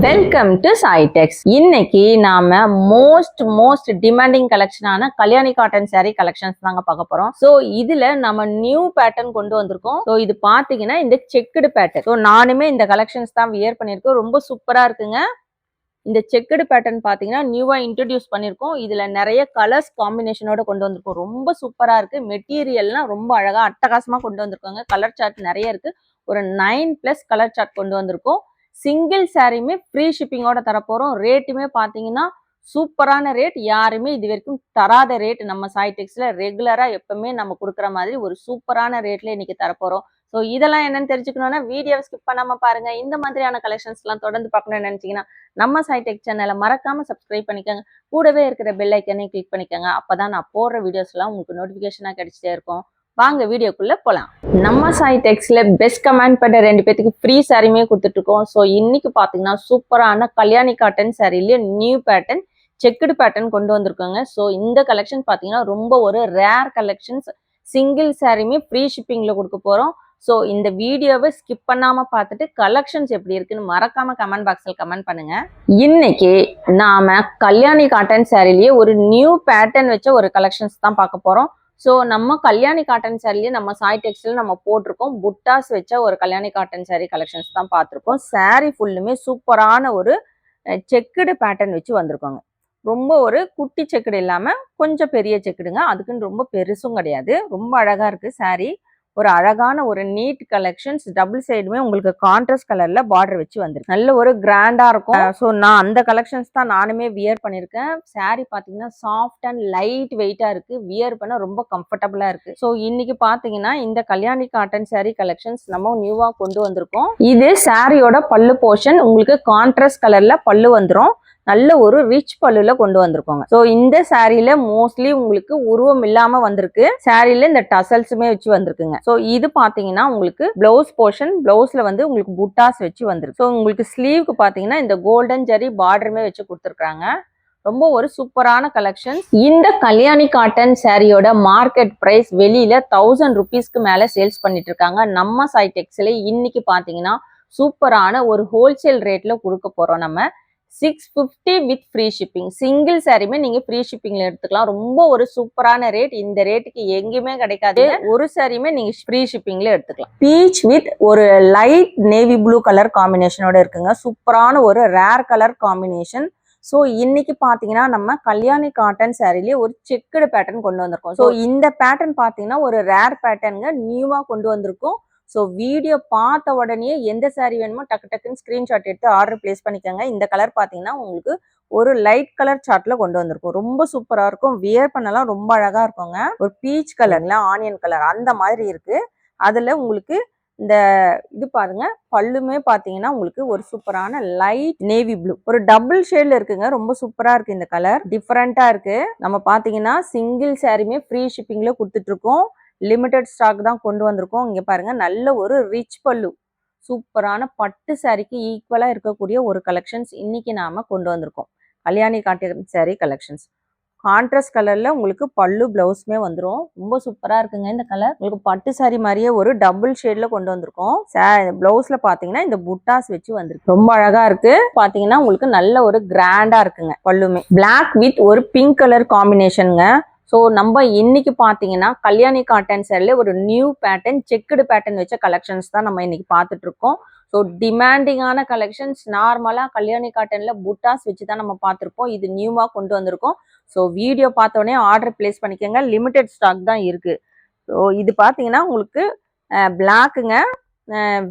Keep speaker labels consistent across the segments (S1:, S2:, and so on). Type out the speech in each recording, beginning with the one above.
S1: Welcome to Saitex. இன்னைக்கு நாம most demanding கலெக்ஷனான கல்யாணி காட்டன் சாரி கலெக்ஷன்ஸ் தாங்க பார்க்க போறோம். சோ இதுல நம்ம நியூ பேட்டர்ன் கொண்டு வந்திருக்கோம். சோ இது பாத்தீங்கன்னா இந்த செக்குடு பேட்டர்ன். சோ நானுமே இந்த கலெக்ஷன்ஸ் தான் வியர் பண்ணிருக்கோம். ரொம்ப சூப்பரா இருக்குங்க. இந்த செக்குடு பேட்டர்ன் பாத்தீங்கன்னா நியூவா இன்ட்ரோடியூஸ் பண்ணிருக்கோம். இதுல நிறைய கலர்ஸ் காம்பினேஷனோட கொண்டு வந்திருக்கோம். ரொம்ப சூப்பரா இருக்கு. மெட்டீரியல்லாம் ரொம்ப அழகா அட்டகாசமா கொண்டு வந்திருக்காங்க. கலர் சார்ட் நிறைய இருக்கு. ஒரு 9+ கலர் சார்ட் கொண்டு வந்திருக்கோம். சிங்கிள் சாரியுமே ஃப்ரீ ஷிப்பிங்கோட தரப்போறோம். ரேட்டுமே பாத்தீங்கன்னா சூப்பரான ரேட். யாருமே இது வரைக்கும் தராத ரேட். நம்ம சாய்டெக்ஸ்ல ரெகுலரா எப்பவுமே நம்ம கொடுக்குற மாதிரி ஒரு சூப்பரான ரேட்ல இன்னைக்கு தரப்போறோம். ஸோ இதெல்லாம் என்னன்னு தெரிஞ்சுக்கணும்னா வீடியோ ஸ்கிப் பண்ணாம பாருங்க. இந்த மாதிரியான கலெக்ஷன்ஸ் எல்லாம் தொடர்ந்து பார்க்கணும்னு நினைச்சீங்கன்னா நம்ம சாய்டெக் சேனலை மறக்காம சப்ஸ்கிரைப் பண்ணிக்கோங்க. கூடவே இருக்கிற பெல் ஐக்கனை கிளிக் பண்ணிக்கோங்க. அப்பதான் நான் போடுற வீடியோஸ் எல்லாம் உங்களுக்கு நோட்டிபிகேஷனா கிடைச்சிட்டே இருக்கும். வாங்க வீடியோக்குள்ள போலாம். நம்ம சாய்டெக்ஸ்ல பெஸ்ட் கமெண்ட் பண்ண 2 பேத்துக்கு ஃப்ரீ சாரியுமே கொடுத்துட்டு இருக்கோம். ஸோ இன்னைக்கு பாத்தீங்கன்னா சூப்பரான கல்யாணி காட்டன் சாரிலேயே நியூ பேட்டர்ன் செக்குடு பேட்டர்ன் கொண்டு வந்திருக்கோங்க. ஸோ இந்த கலெக்ஷன் பாத்தீங்கன்னா ரொம்ப ஒரு ரேர் கலெக்ஷன்ஸ். சிங்கிள் சாரியுமே ஃப்ரீ ஷிப்பிங்ல கொடுக்க போறோம். ஸோ இந்த வீடியோவை ஸ்கிப் பண்ணாம பார்த்துட்டு கலெக்ஷன்ஸ் எப்படி இருக்குன்னு மறக்காம கமெண்ட் பாக்ஸ்ல கமெண்ட் பண்ணுங்க. இன்னைக்கு நாம கல்யாணி காட்டன் சாரிலேயே ஒரு நியூ பேட்டர்ன் வச்ச ஒரு கலெக்ஷன்ஸ் தான் பார்க்க போறோம். ஸோ நம்ம கல்யாணி காட்டன் சாரிலேயே நம்ம சாய்டெக்ஸ்ல நம்ம போட்டிருக்கோம். புட்டாஸ் வச்ச ஒரு கல்யாணி காட்டன் சாரி கலெக்ஷன்ஸ் தான் பார்த்துருக்கோம். சாரி ஃபுல்லுமே சூப்பரான ஒரு செக்குடு பேட்டர்ன் வச்சு வந்திருக்கோங்க. ரொம்ப ஒரு குட்டி செக்குடு இல்லாம கொஞ்சம் பெரிய செக்குடுங்க. அதுக்குன்னு ரொம்ப பெருசும் கிடையாது. ரொம்ப அழகா இருக்கு சாரி. ஒரு அழகான ஒரு நீட் கலெக்ஷன்ஸ். டபுள் சைடுமே உங்களுக்கு கான்ட்ராஸ்ட் கலர்ல பார்டர் வச்சு வந்திருக்கு. நல்ல ஒரு கிராண்டா இருக்கும். ஸோ நான் அந்த கலெக்ஷன்ஸ் தான் நானுமே வியர் பண்ணிருக்கேன். சாரி பாத்தீங்கன்னா சாஃப்ட் அண்ட் லைட் வெயிட்டா இருக்கு. வியர் பண்ண ரொம்ப கம்ஃபர்டபுளா இருக்கு. ஸோ இன்னைக்கு பாத்தீங்கன்னா இந்த கல்யாணி காட்டன் சாரி கலெக்ஷன்ஸ் நம்ம நியூவா கொண்டு வந்திருக்கோம். இது சாரியோட பல்லு போர்ஷன். உங்களுக்கு கான்ட்ராஸ்ட் கலர்ல பல்லு வந்துடும். நல்ல ஒரு ரிச் பல்லுல கொண்டு வந்திருக்கோங்க. ஸோ இந்த சாரியில மோஸ்ட்லி உங்களுக்கு உருவம் இல்லாம வந்திருக்கு. சாரியில இந்த டசல்ஸுமே வச்சு வந்திருக்குங்க. ஸோ இது பாத்தீங்கன்னா உங்களுக்கு பிளவுஸ் போர்ஷன். பிளவுஸ்ல வந்து உங்களுக்கு புட்டாஸ் வச்சு வந்திருக்கு. ஸோ உங்களுக்கு ஸ்லீவ்க்கு பாத்தீங்கன்னா இந்த கோல்டன் ஜரி பார்டருமே வச்சு கொடுத்துருக்காங்க. ரொம்ப ஒரு சூப்பரான கலெக்ஷன். இந்த கல்யாணி காட்டன் சாரியோட மார்க்கெட் பிரைஸ் வெளியில 1000 rupeesக்கு மேல சேல்ஸ் பண்ணிட்டு இருக்காங்க. நம்ம சாய்டெக்ஸ்ல இன்னைக்கு பாத்தீங்கன்னா சூப்பரான ஒரு ஹோல்சேல் ரேட்ல கொடுக்க போறோம். நம்ம 650 வித் ஃப்ரீ ஷிப்பிங். சிங்கிள் சாரியுமே நீங்க ஃப்ரீ ஷிப்பிங்ல எடுத்துக்கலாம். ரொம்ப ஒரு சூப்பரான ரேட். இந்த ரேட்டுக்கு எங்கேயுமே கிடைக்காது. ஒரு சாரியுமே நீங்க ஃப்ரீ ஷிப்பிங்ல எடுத்துக்கலாம். பீச் வித் ஒரு லைட் நேவி ப்ளூ கலர் காம்பினேஷனோட இருக்குங்க. சூப்பரான ஒரு ரேர் கலர் காம்பினேஷன். ஸோ இன்னைக்கு பாத்தீங்கன்னா நம்ம கல்யாணி காட்டன் சாரிலேயே ஒரு செக்குடு பேட்டர்ன் கொண்டு வந்திருக்கோம். ஸோ இந்த பேட்டர்ன் பாத்தீங்கன்னா ஒரு ரேர் பேட்டர்னுங்க. நியூவா கொண்டு வந்திருக்கோம். ஸோ வீடியோ பார்த்த உடனே எந்த சாரி வேணுமோ டக்கு டக்குன்னு ஸ்கிரீன்ஷாட் எடுத்து ஆர்டர் பிளேஸ் பண்ணிக்கோங்க. இந்த கலர் பார்த்தீங்கன்னா உங்களுக்கு ஒரு லைட் கலர் சார்ட்ல கொண்டு வந்திருக்கும். ரொம்ப சூப்பரா இருக்கும். வியர் பண்ணலாம் ரொம்ப அழகா இருக்குங்க. ஒரு பீச் கலர்ல ஆனியன் கலர் அந்த மாதிரி இருக்கு. அதுல உங்களுக்கு இந்த இது பாருங்க, பல்லுமே பாத்தீங்கன்னா உங்களுக்கு ஒரு சூப்பரான லைட் நேவி ப்ளூ ஒரு டபுள் ஷேட்ல இருக்குங்க. ரொம்ப சூப்பரா இருக்கு. இந்த கலர் டிஃபரெண்டா இருக்கு. நம்ம பாத்தீங்கன்னா சிங்கிள் சாரியுமே ஃப்ரீ ஷிப்பிங்ல கொடுத்துட்டு இருக்கோம். லிமிடெட் ஸ்டாக் தான் கொண்டு வந்திருக்கோம். இங்க பாருங்க, நல்ல ஒரு ரிச் பல்லு. சூப்பரான பட்டு சாரிக்கு ஈக்குவலா இருக்கக்கூடிய ஒரு கலெக்ஷன்ஸ் இன்னைக்கு நாம கொண்டு வந்திருக்கோம். Kalyani cotton sari collections. Contrast கலர்ல உங்களுக்கு பல்லு பிளவுஸ்மே வந்துடும். ரொம்ப சூப்பரா இருக்குங்க இந்த கலர். உங்களுக்கு பட்டு சாரி மாதிரியே ஒரு டபுள் ஷேட்ல கொண்டு வந்திருக்கோம். பிளவுஸ்ல பாத்தீங்கன்னா இந்த புட்டாஸ் வச்சு வந்திருக்கு. ரொம்ப அழகா இருக்கு. பாத்தீங்கன்னா உங்களுக்கு நல்ல ஒரு கிராண்டா இருக்குங்க. பல்லுமே பிளாக் வித் ஒரு பிங்க் கலர் காம்பினேஷனுங்க. ஸோ நம்ம இன்னைக்கு பார்த்தீங்கன்னா கல்யாணி காட்டன் சாரில ஒரு நியூ பேட்டர்ன் செக்குடு பேட்டர்ன் வச்ச கலெக்ஷன்ஸ் தான் நம்ம இன்னைக்கு பார்த்துட்டு இருக்கோம். ஸோ டிமாண்டிங்கான கலெக்ஷன்ஸ். நார்மலாக கல்யாணி காட்டன்ல புட்டாஸ் வச்சு தான் நம்ம பார்த்துருப்போம். இது நியூவாக கொண்டு வந்திருக்கோம். ஸோ வீடியோ பார்த்தோடனே ஆர்டர் பிளேஸ் பண்ணிக்கோங்க. லிமிடெட் ஸ்டாக் தான் இருக்கு. ஸோ இது பார்த்தீங்கன்னா உங்களுக்கு பிளாக்குங்க.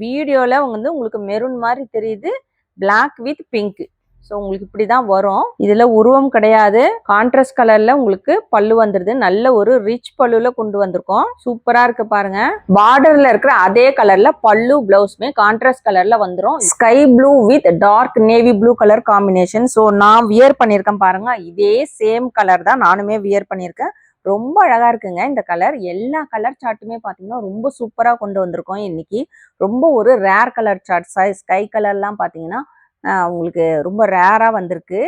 S1: வீடியோவில் வந்து உங்களுக்கு மெரூன் மாதிரி தெரியுது. Black with pink. ஸோ உங்களுக்கு இப்படிதான் வரும். இதுல உருவம் கிடையாது. கான்ட்ராஸ்ட் கலர்ல உங்களுக்கு பல்லு வந்துருது. நல்ல ஒரு ரிச் பல்லுல கொண்டு வந்திருக்கோம். சூப்பரா இருக்கு பாருங்க. பார்டர்ல இருக்கிற அதே கலர்ல பல்லு பிளவுஸ்மே கான்ட்ராஸ்ட் கலர்ல வந்துரும். Sky blue with dark navy blue colour combination. So நான் வியர் பண்ணியிருக்கேன் பாருங்க. இதே சேம் கலர் தான் நானுமே வியர் பண்ணியிருக்கேன். ரொம்ப அழகா இருக்குங்க இந்த கலர். எல்லா கலர் சார்ட்டுமே பாத்தீங்கன்னா ரொம்ப சூப்பரா கொண்டு வந்திருக்கோம் இன்னைக்கு. ரொம்ப ஒரு ரேர் கலர் சார்ட். ஸ்கை கலர்லாம் பாத்தீங்கன்னா உங்களுக்கு ரொம்ப ரேரா வந்திருக்கு.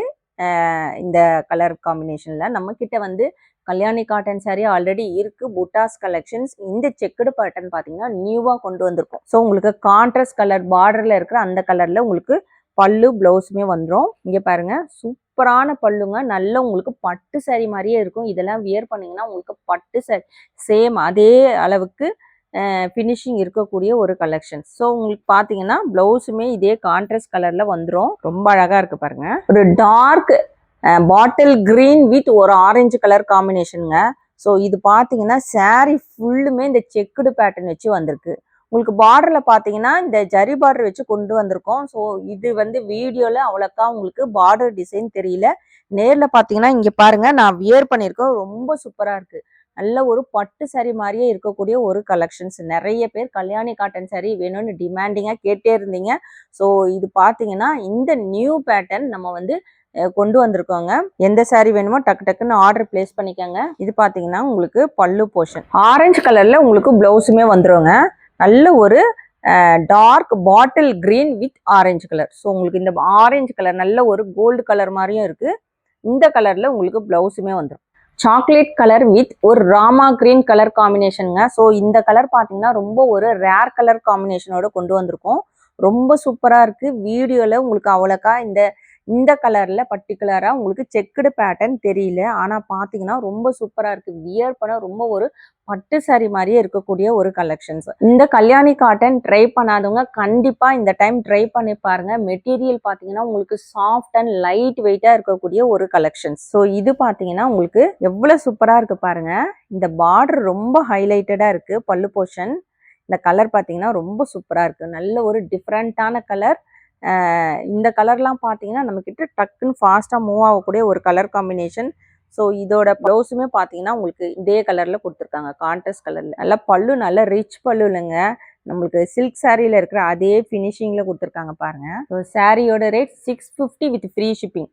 S1: இந்த கலர் காம்பினேஷன்ல நம்ம கிட்ட வந்து கல்யாணி காட்டன் சாரி ஆல்ரெடி இருக்கு. புட்டாஸ் கலெக்ஷன்ஸ். இந்த செக்குடு பேட்டர்ன் பாத்தீங்கன்னா நியூவா கொண்டு வந்திருக்கும். ஸோ உங்களுக்கு கான்ட்ராஸ்ட் கலர் பார்டர்ல இருக்கிற அந்த கலர்ல உங்களுக்கு பல்லு பிளவுஸுமே வந்துடும். இங்கே பாருங்க சூப்பரான பல்லுங்க. நல்ல உங்களுக்கு பட்டு saree மாதிரியே இருக்கும். இதெல்லாம் வியர் பண்ணிங்கன்னா உங்களுக்கு பட்டு saree சேம் அதே அளவுக்கு ஃபினிஷிங் இருக்கக்கூடிய ஒரு கலெக்ஷன். ஸோ உங்களுக்கு பார்த்தீங்கன்னா ப்ளவுஸுமே இதே கான்ட்ராஸ்ட் கலரில் வந்துடும். ரொம்ப அழகாக இருக்குது பாருங்க. ஒரு டார்க் பாட்டில் கிரீன் வித் ஒரு ஆரஞ்சு கலர் காம்பினேஷனுங்க. ஸோ இது பார்த்தீங்கன்னா saree ஃபுல்லுமே இந்த செக்குடு பேட்டர்ன் வச்சு வந்திருக்கு. உங்களுக்கு பார்டரில் பார்த்தீங்கன்னா இந்த ஜரி பார்டர் வச்சு கொண்டு வந்திருக்கோம். ஸோ இது வந்து வீடியோவில் அவ்வளோக்கா உங்களுக்கு பார்டர் டிசைன் தெரியல. நேரில் பார்த்தீங்கன்னா இங்கே பாருங்க நான் வியர் பண்ணியிருக்கோம். ரொம்ப சூப்பராக இருக்குது. நல்ல ஒரு பட்டு saree மாதிரியே இருக்கக்கூடிய ஒரு கலெக்ஷன்ஸ். நிறைய பேர் கல்யாணி காட்டன் saree வேணும்னு டிமாண்டிங்காக கேட்டே இருந்தீங்க. ஸோ இது பார்த்தீங்கன்னா இந்த நியூ பேட்டர்ன் நம்ம வந்து கொண்டு வந்திருக்கோங்க. எந்த saree வேணுமோ டக்கு டக்குன்னு ஆர்டர் பிளேஸ் பண்ணிக்கோங்க. இது பார்த்தீங்கன்னா உங்களுக்கு பல்லு போர்ஷன் ஆரஞ்சு கலரில் உங்களுக்கு ப்ளவுஸுமே வந்துருங்க. நல்ல ஒரு dark bottle green with orange colour. So உங்களுக்கு இந்த ஆரஞ்சு கலர் நல்ல ஒரு கோல்டு கலர் மாதிரியும் இருக்குது. இந்த கலரில் உங்களுக்கு ப்ளவுஸுமே வந்துடும். சாக்லேட் கலர் வித் ஒரு ராமா கிரீன் கலர் காம்பினேஷனுங்க. ஸோ இந்த கலர் பார்த்தீங்கன்னா ரொம்ப ஒரு ரேர் கலர் காம்பினேஷனோட கொண்டு வந்திருக்கோம். ரொம்ப சூப்பராக இருக்குது. வீடியோவில் உங்களுக்கு அவ்வளோக்கா இந்த கலரில் பர்டிகுலராக உங்களுக்கு செக்குடு பேட்டர்ன் தெரியல. ஆனால் பார்த்தீங்கன்னா ரொம்ப சூப்பராக இருக்குது. வியர் பண்ண ரொம்ப ஒரு பட்டு saree மாதிரியே இருக்கக்கூடிய ஒரு கலெக்ஷன்ஸ். இந்த கல்யாணி காட்டன் ட்ரை பண்ணாதவங்க கண்டிப்பாக இந்த டைம் ட்ரை பண்ணி பாருங்க. மெட்டீரியல் பார்த்தீங்கன்னா உங்களுக்கு சாஃப்ட் அண்ட் லைட் வெயிட்டாக இருக்கக்கூடிய ஒரு கலெக்ஷன்ஸ். ஸோ இது பார்த்தீங்கன்னா உங்களுக்கு எவ்வளோ சூப்பராக இருக்குது பாருங்க. இந்த பார்டர் ரொம்ப ஹைலைட்டடாக இருக்குது. பல்லு போர்ஷன் இந்த கலர் பார்த்தீங்கன்னா ரொம்ப சூப்பராக இருக்குது. நல்ல ஒரு டிஃப்ரெண்ட்டான கலர். இந்த கலர்லாம் பார்த்தீங்கன்னா நம்மக்கிட்ட டக்குன்னு ஃபாஸ்ட்டாக மூவ் ஆகக்கூடிய ஒரு கலர் காம்பினேஷன். ஸோ இதோட ப்ளவுஸுமே பார்த்தீங்கன்னா உங்களுக்கு இதே கலரில் கொடுத்துருக்காங்க. கான்ட்ராஸ்ட் கலரில் நல்லா பல்லு நல்ல ரிச் பல்லு இல்லைங்க. நம்மளுக்கு சில்க் சாரியில் இருக்கிற அதே ஃபினிஷிங்கில் கொடுத்துருக்காங்க பாருங்கள். ஸோ சாரியோட rate 650 with free shipping.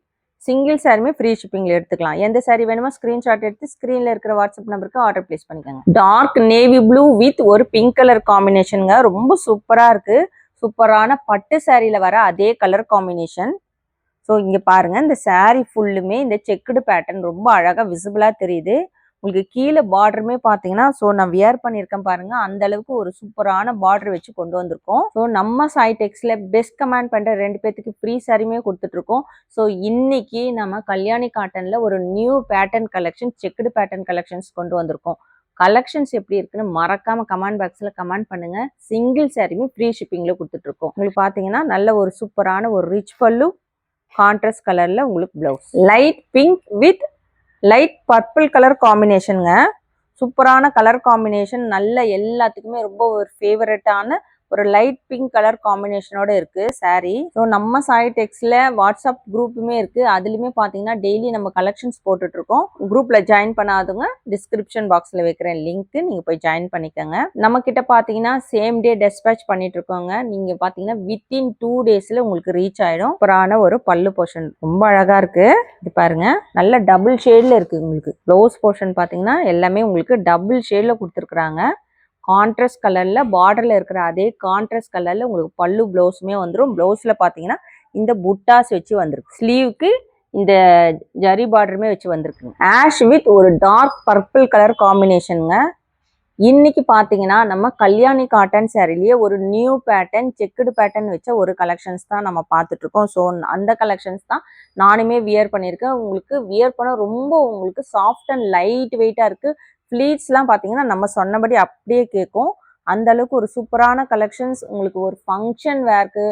S1: Single சாரியுமே ஃப்ரீ ஷிப்பிங்கில் எடுத்துக்கலாம். எந்த சாரி வேணுமோ ஸ்க்ரீன்ஷாட் எடுத்து ஸ்க்ரீனில் இருக்கிற வாட்ஸ்அப் நம்பருக்கு ஆர்டர் ப்ளேஸ் பண்ணிக்கோங்க. டார்க் நேவி ப்ளூ வித் ஒரு பிங்க் கலர் காம்பினேஷனுங்க. ரொம்ப சூப்பராக இருக்குது. சூப்பரான பட்டு சாரியில் வர அதே கலர் காம்பினேஷன். ஸோ இங்கே பாருங்கள் இந்த saree ஃபுல்லுமே இந்த செக்குடு பேட்டர்ன் ரொம்ப அழகாக விசிபிளாக தெரியுது. உங்களுக்கு கீழே பார்டருமே பார்த்தீங்கன்னா ஸோ நான் வியர் பண்ணியிருக்கேன் பாருங்கள். அந்த அளவுக்கு ஒரு சூப்பரான பார்டர் வச்சு கொண்டு வந்திருக்கோம். ஸோ நம்ம சாய் டெக்ஸில் பெஸ்ட் கமெண்ட் பண்ணுற 2 பேர்த்துக்கு ஃப்ரீ சாரியுமே கொடுத்துட்ருக்கோம். ஸோ இன்னைக்கு நம்ம கல்யாணி காட்டனில் ஒரு new pattern collection checked pattern collections கொண்டு வந்திருக்கோம். கலெக்ஷன்ஸ் எப்படி இருக்குன்னு மறக்காம கமெண்ட் பாக்ஸில் கமெண்ட் பண்ணுங்க. சிங்கிள் சாரியுமே ஃப்ரீ ஷிப்பிங்கில் கொடுத்துட்ருக்கோம். உங்களுக்கு பார்த்தீங்கன்னா நல்ல ஒரு சூப்பரான ஒரு ரிச் பல்லு, கான்ட்ராஸ்ட் கலரில் உங்களுக்கு blouse, light pink with light purple colour காம்பினேஷனுங்க. சூப்பரான கலர் காம்பினேஷன். நல்ல எல்லாத்துக்குமே ரொம்ப ஒரு ஃபேவரட்டான ஒரு லைட் பிங்க் கலர் காம்பினேஷனோட இருக்கு saree. ஸோ நம்ம சாய் டெக்ஸில் வாட்ஸ்அப் குரூப்புமே இருக்கு. அதுலேயுமே பார்த்தீங்கன்னா டெய்லி நம்ம கலெக்ஷன்ஸ் போட்டுட்டு இருக்கோம். குரூப்ல ஜாயின் பண்ணாதவங்க டிஸ்கிரிப்ஷன் பாக்ஸில் வைக்கிறேன் லிங்க், நீங்க போய் ஜாயின் பண்ணிக்கோங்க. நம்ம கிட்ட பார்த்தீங்கன்னா சேம் டே டெஸ்பேச் பண்ணிட்டு இருக்கோங்க. நீங்க பார்த்தீங்கன்னா வித்தின் 2 daysல உங்களுக்கு ரீச் ஆயிடும். சூப்பரான ஒரு பல்லு போர்ஷன் ரொம்ப அழகா இருக்கு. இது பாருங்க நல்ல டபுள் ஷேட்ல இருக்கு. உங்களுக்கு ப்ளவுஸ் போர்ஷன் பார்த்தீங்கன்னா எல்லாமே உங்களுக்கு டபுள் ஷேட்ல கொடுத்துருக்குறாங்க. கான்ட்ராஸ்ட் கலர்ல பார்டர்ல இருக்கிற அதே கான்ட்ராஸ்ட் கலர்ல உங்களுக்கு பல்லு ப்ளவுஸுமே வந்துடும். ப்ளவுஸ்ல பார்த்தீங்கன்னா இந்த புட்டாஸ் வச்சு வந்திருக்கு. ஸ்லீவுக்கு இந்த ஜரி பார்டருமே வச்சு வந்திருக்கு. ஆஷ் வித் ஒரு டார்க் பர்பிள் கலர் காம்பினேஷனுங்க. இன்னைக்கு பார்த்தீங்கன்னா நம்ம கல்யாணி காட்டன் சாரிலேயே ஒரு நியூ பேட்டர்ன் செக்குடு பேட்டர்ன் வச்ச ஒரு கலெக்ஷன்ஸ் தான் நம்ம பார்த்துட்டு இருக்கோம். ஸோ அந்த கலெக்ஷன்ஸ் தான் நானுமே வியர் பண்ணியிருக்கேன். உங்களுக்கு வியர் பண்ண ரொம்ப உங்களுக்கு சாஃப்ட் அண்ட் லைட் வெயிட்டாக இருக்குது. ஃப்ளீட்ஸ்லாம் பார்த்தீங்கன்னா நம்ம சொன்னபடி அப்படியே கேட்கும். அந்த அளவுக்கு ஒரு சூப்பரான கலெக்ஷன்ஸ். உங்களுக்கு ஒரு ஃபங்க்ஷன் வேர்க்கு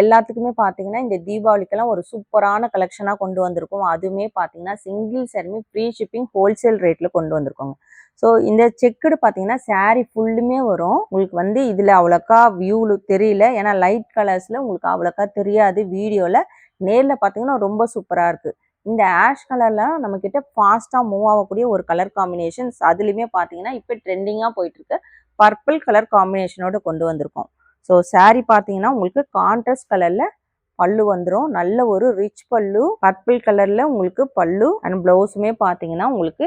S1: எல்லாத்துக்குமே பார்த்தீங்கன்னா இந்த தீபாவளிக்கெல்லாம் ஒரு சூப்பரான கலெக்ஷனாக கொண்டு வந்திருக்கோம். அதுவுமே பார்த்தீங்கன்னா சிங்கிள் சாரியுமே ஃப்ரீ ஷிப்பிங் ஹோல்சேல் ரேட்டில் கொண்டு வந்திருக்கோங்க. ஸோ இந்த செக்குடு பார்த்தீங்கன்னா saree ஃபுல்லுமே வரும். உங்களுக்கு வந்து இதில் அவ்வளோக்கா வியூவில் தெரியல, ஏன்னா லைட் கலர்ஸில் உங்களுக்கு அவ்வளோக்கா தெரியாது வீடியோவில். நேரில் பார்த்தீங்கன்னா ரொம்ப சூப்பராக இருக்குது. இந்த ஆஷ் கலர்லாம் நம்மக்கிட்ட ஃபாஸ்ட்டாக மூவ் ஆகக்கூடிய ஒரு கலர் காம்பினேஷன்ஸ். அதுலேயுமே பார்த்தீங்கன்னா இப்போ ட்ரெண்டிங்காக போயிட்டுருக்கு பர்பிள் கலர் காம்பினேஷனோட கொண்டு வந்திருக்கோம். ஸோ saree பார்த்தீங்கன்னா உங்களுக்கு கான்ட்ராஸ்ட் கலரில் பல்லு வந்துடும். நல்ல ஒரு ரிச் பல்லு, பர்பிள் கலரில் உங்களுக்கு பல்லு அண்ட் ப்ளவுஸுமே பார்த்தீங்கன்னா உங்களுக்கு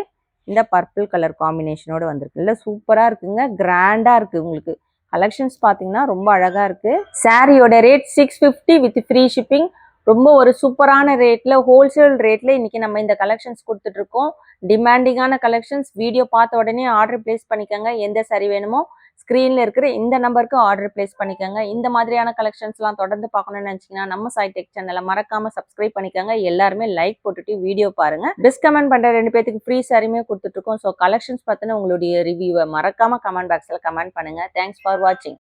S1: இந்த பர்பிள் கலர் காம்பினேஷனோட வந்திருக்கு. இல்லை சூப்பராக இருக்குங்க, கிராண்டாக இருக்குது. உங்களுக்கு கலெக்ஷன்ஸ் பார்த்தீங்கன்னா ரொம்ப அழகாக இருக்குது. சாரியோட ரேட் 650 வித் ஃப்ரீ ஷிப்பிங். ரொம்ப ஒரு சூப்பரான ரேட்ல ஹோல்சேல் ரேட்ல இன்னைக்கு நம்ம இந்த கலெக்ஷன்ஸ் கொடுத்துட்டு இருக்கோம். டிமாண்டிங்கான கலெக்ஷன்ஸ். வீடியோ பார்த்த உடனே ஆர்டர் பிளேஸ் பண்ணிக்கோங்க. எந்த சாரி வேணுமோ ஸ்க்ரீன்ல இருக்கிற இந்த நம்பருக்கு ஆர்டர் பிளேஸ் பண்ணிக்கோங்க. இந்த மாதிரியான கலெக்ஷன்ஸ்லாம் தொடர்ந்து பார்க்கணும்னு நினைச்சீங்கன்னா நம்ம சாய் டெக் சேனலை மறக்காம சப்ஸ்கிரைப் பண்ணிக்கோங்க. எல்லாருமே லைக் போட்டுட்டு வீடியோ பாருங்க. பெஸ்ட் கமெண்ட் பண்ற 2 பேத்துக்கு ஃப்ரீ சாரியுமே கொடுத்துட்டு இருக்கோம். ஸோ கலெக்ஷன்ஸ் பார்த்துன்னு உங்களுடைய ரிவ்யூவை மறக்காம கமெண்ட் பாக்ஸ்ல கமெண்ட் பண்ணுங்க. தேங்க்ஸ் ஃபார் வாட்சிங்.